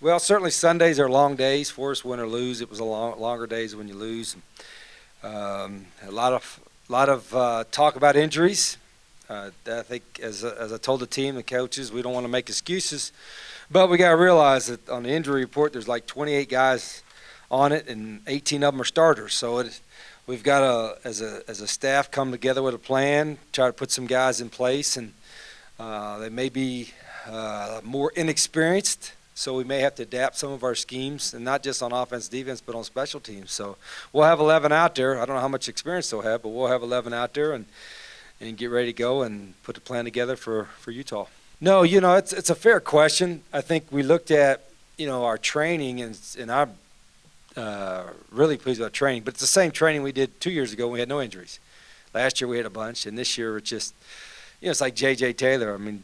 Well, certainly Sundays are long days for us, win or lose. It was longer days when you lose. A lot of talk about injuries. I think, as I told the team, the coaches, we don't want to make excuses, but we got to realize that on the injury report, there's like 28 guys on it, and 18 of them are starters. So we've got to, as a staff, come together with a plan, try to put some guys in place, and they may be more inexperienced. So we may have to adapt some of our schemes, and not just on offense, defense, but on special teams. So we'll have 11 out there. I don't know how much experience they'll have, but we'll have 11 out there and get ready to go and put a plan together for Utah. No, it's a fair question. I think we looked at, our training, and I'm really pleased with our training. But it's the same training we did 2 years ago when we had no injuries. Last year we had a bunch, and this year it's just, it's like J.J. Taylor. I mean,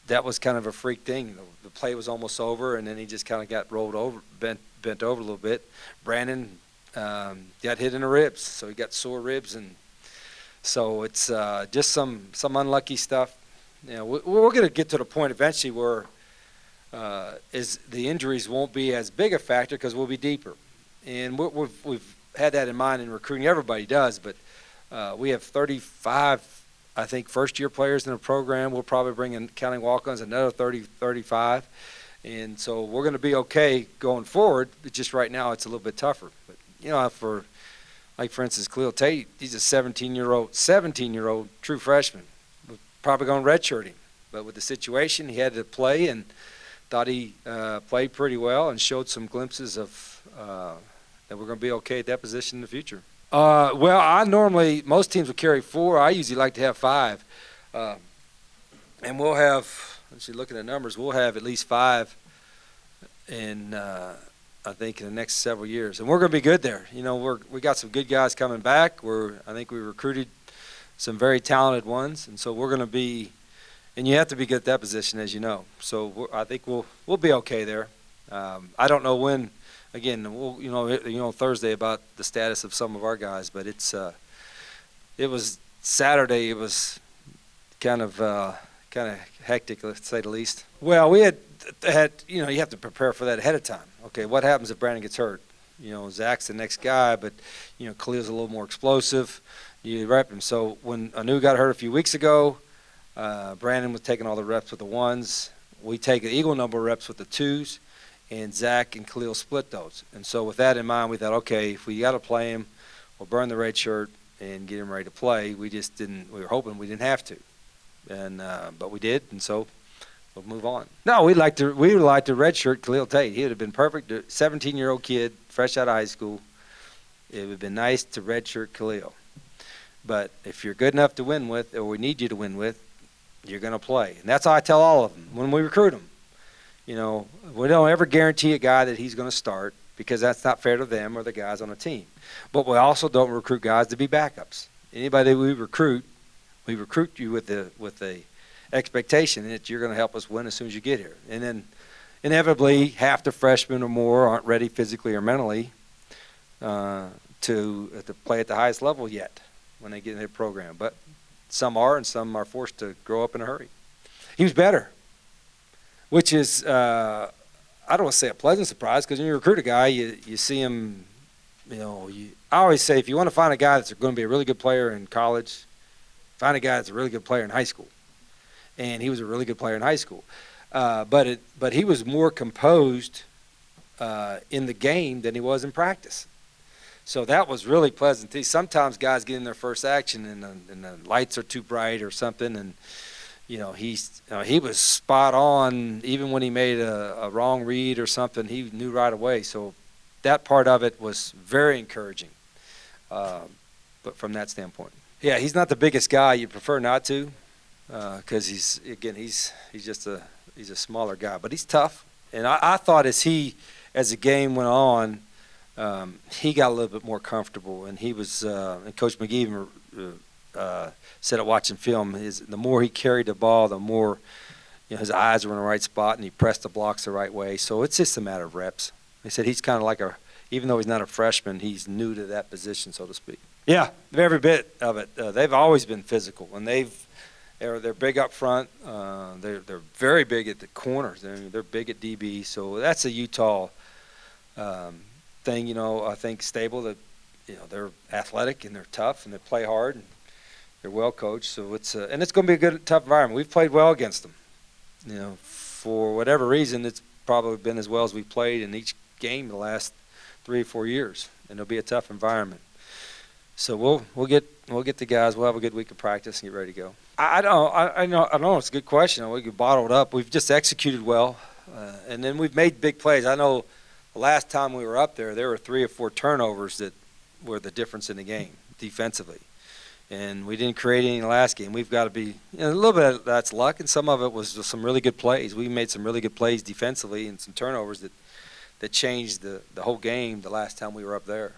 that was kind of a freak thing. The play was almost over, and then he just kind of got rolled over, bent over a little bit. Brandon got hit in the ribs, so he got sore ribs, and so it's just some unlucky stuff. We're going to get to the point eventually where the injuries won't be as big a factor because we'll be deeper, and we've had that in mind in recruiting. Everybody does, but we have 35. I think first-year players in the program. We'll probably bring in, counting walk-ons, another 30, 35. And so we're going to be okay going forward, but just right now it's a little bit tougher. But, for instance, Khalil Tate, he's a 17-year-old true freshman. We're probably going to redshirt him. But with the situation, he had to play and thought he played pretty well and showed some glimpses of that we're going to be okay at that position in the future. Well, most teams will carry 4. I usually like to have 5. And we'll have, looking at numbers, we'll have at least 5 in, I think, in the next several years. And we're going to be good there. We got some good guys coming back. I think we recruited some very talented ones. And so we're going to be, and you have to be good at that position, as you know. So I think we'll be okay there. I don't know when. Again, we'll, Thursday about the status of some of our guys, but it was Saturday. It was kind of hectic, let's say the least. Well, we had you have to prepare for that ahead of time. Okay, what happens if Brandon gets hurt? Zach's the next guy, but Khalil's a little more explosive. You rep him. So when Anu got hurt a few weeks ago, Brandon was taking all the reps with the 1s. We take an equal number of reps with the 2s. And Zach and Khalil split those. And so with that in mind, we thought, okay, if we got to play him, we'll burn the red shirt and get him ready to play. We were hoping we didn't have to. And but we did, and so we'll move on. No, we would like to redshirt Khalil Tate. He would have been perfect. 17-year-old kid, fresh out of high school. It would have been nice to redshirt Khalil. But if you're good enough to win with, or we need you to win with, you're going to play. And that's how I tell all of them when we recruit them. We don't ever guarantee a guy that he's going to start because that's not fair to them or the guys on the team. But we also don't recruit guys to be backups. Anybody we recruit you with the expectation that you're going to help us win as soon as you get here. And then inevitably half the freshmen or more aren't ready physically or mentally to play at the highest level yet when they get in their program. But some are, and some are forced to grow up in a hurry. He was better. Which is, I don't want to say a pleasant surprise, because when you recruit a guy, you see him, I always say if you want to find a guy that's going to be a really good player in college, find a guy that's a really good player in high school. And he was a really good player in high school. But he was more composed in the game than he was in practice. So that was really pleasant. Sometimes guys get in their first action and the lights are too bright or something, and he was spot on. Even when he made a wrong read or something, he knew right away. So that part of it was very encouraging. But from that standpoint, yeah, he's not the biggest guy. You prefer not to, because he's just a smaller guy. But he's tough, and I thought as the game went on, he got a little bit more comfortable, and he was. And Coach McGee said it watching film. The more he carried the ball, the more his eyes were in the right spot, and he pressed the blocks the right way. So it's just a matter of reps. They said he's kind of like even though he's not a freshman, he's new to that position, so to speak. Yeah, every bit of it. They've always been physical, and they've They're big up front. They're very big at the corners. They're big at DB. So that's a Utah thing. I think stable. That they're athletic and they're tough and they play hard and they're well coached. So it's going to be a good, tough environment. We've played well against them. For whatever reason, it's probably been as well as we've played in each game the last 3 or 4 years, and it'll be a tough environment. So we'll get the guys. We'll have a good week of practice and get ready to go. I know it's a good question. We could bottle it up. We've just executed well, and then we've made big plays. I know the last time we were up there were 3 or 4 turnovers that were the difference in the game defensively, and we didn't create any in the last game. We've got to be a little bit of that's luck, and some of it was just some really good plays. We made some really good plays defensively and some turnovers that changed the whole game the last time we were up there.